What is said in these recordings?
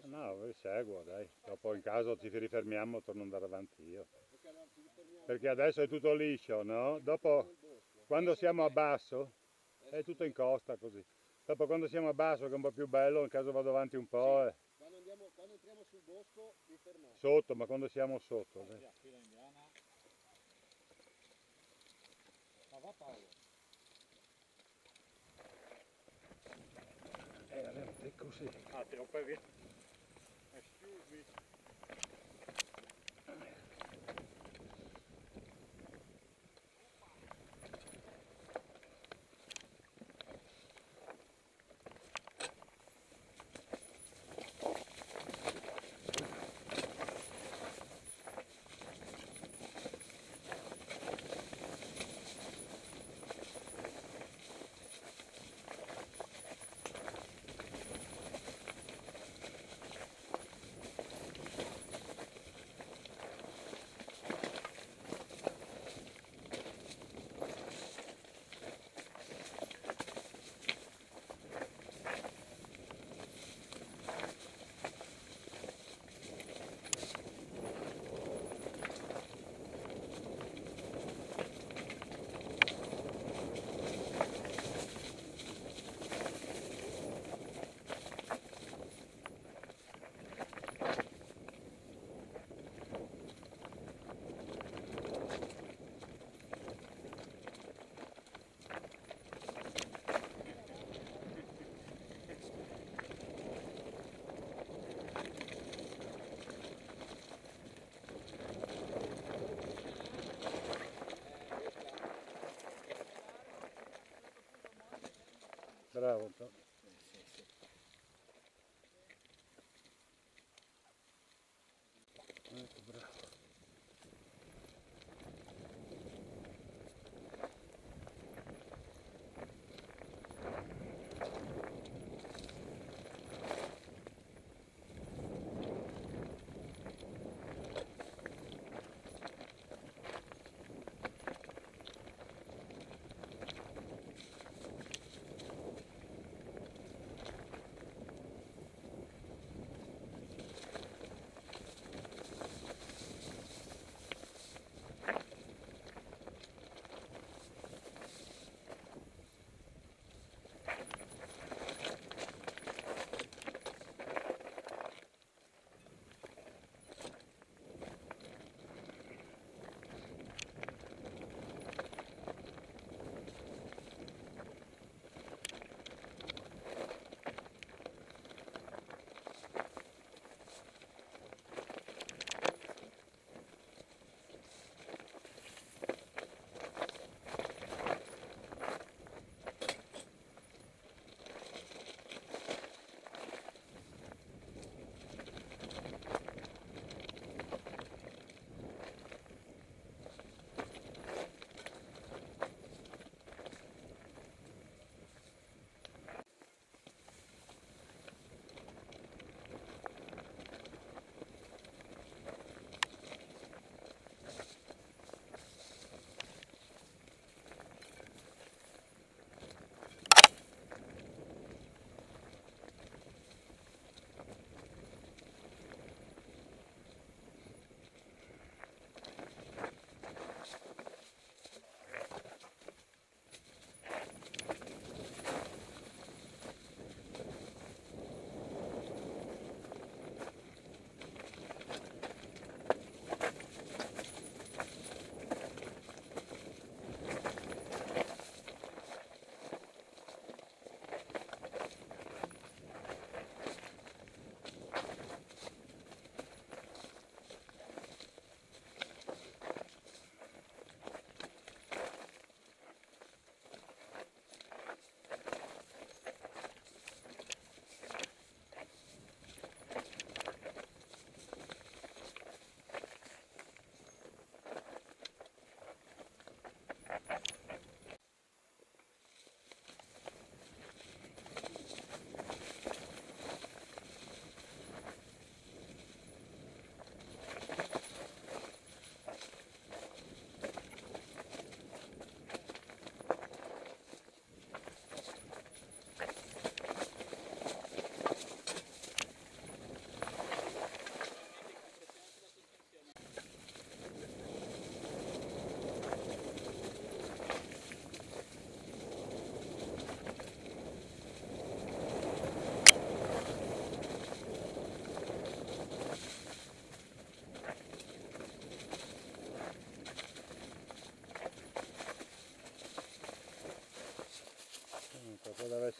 No, vi seguo, dai. Dopo in caso ci rifermiamo, torno ad andare avanti io. Perché adesso è tutto liscio, no? Dopo, quando siamo a basso, è tutto in costa così. Dopo quando siamo a basso, che è un po' più bello, in caso vado avanti un po'. Quando entriamo sul bosco vi fermate. Sotto, ma quando siamo sotto. Dai. Fila indiana. Ma va Paolo. È così. Ah, te lo puoi vedere. Excuse me. Bravo. Ecco, bravo.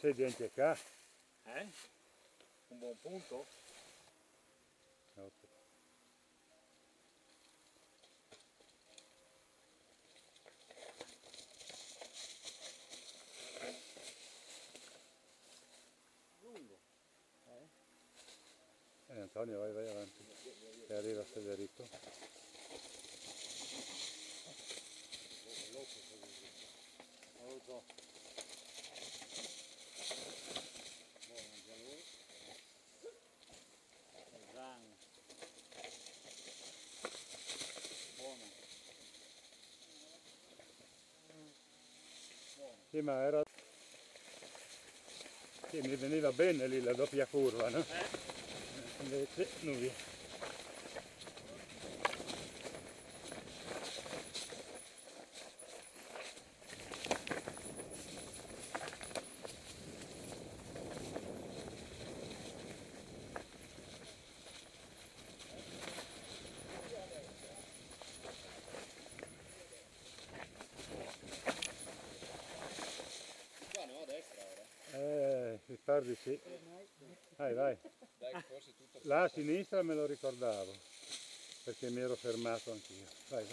sedia anche qua. Un buon punto? Lungo. Antonio, vai avanti. E arriva Federico. Non lo so. Buono anche a lui. Zang. Buono. Sì, ma era... Sì, mi veniva bene lì la doppia curva, no? Invece lui. Qua no, a destra ora. Mi pare di sì. Vai. Dai, forse tutto. Là a sinistra me lo ricordavo, perché mi ero fermato anch'io. Vai.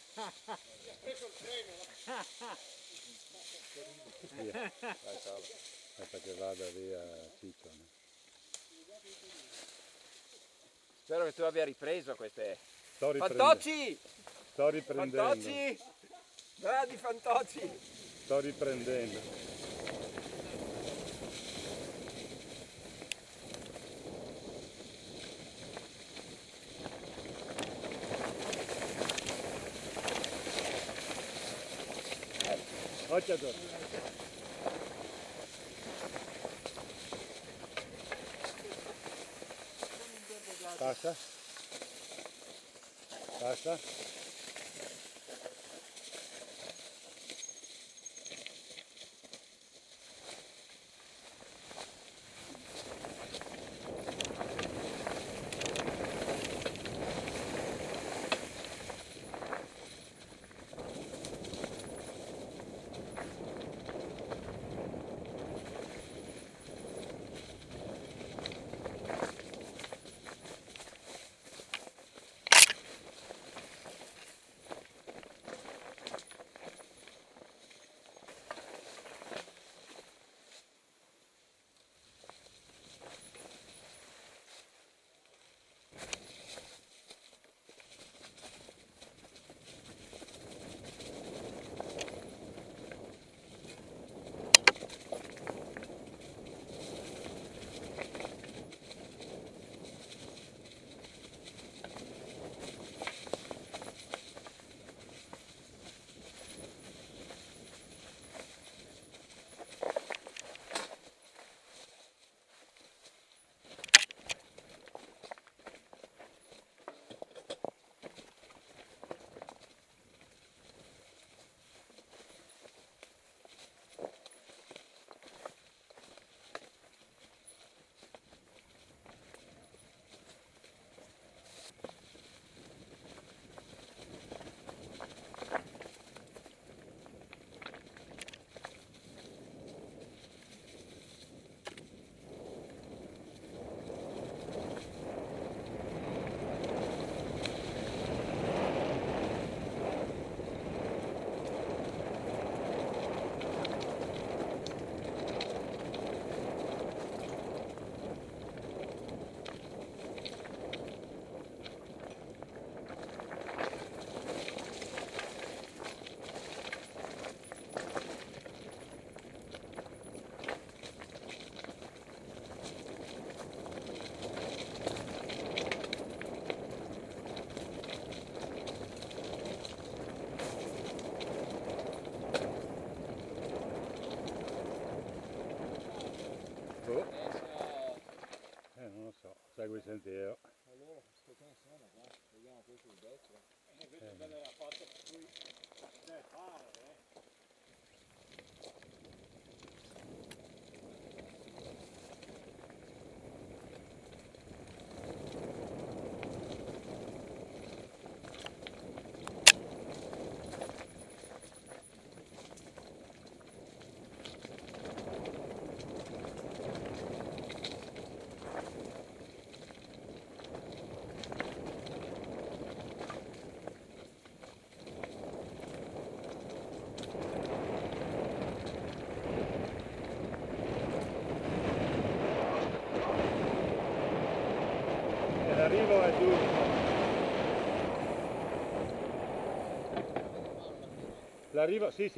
Mi ha preso il treno. Via. Vai Paolo. Aspetta che vada via Ciccio. No? Spero che tu abbia ripreso queste... Sto riprendendo. Fantocci! Sto riprendendo. Fantocci! Grandi fantocci! Sto riprendendo. Occhio addosso. Passa. Passa. volentieri. Allora, che ne sono qua? Vediamo qui sul destra. Invece bella era fatta qui. Fare, L'arrivo è giusto. L'arrivo, sì, sì.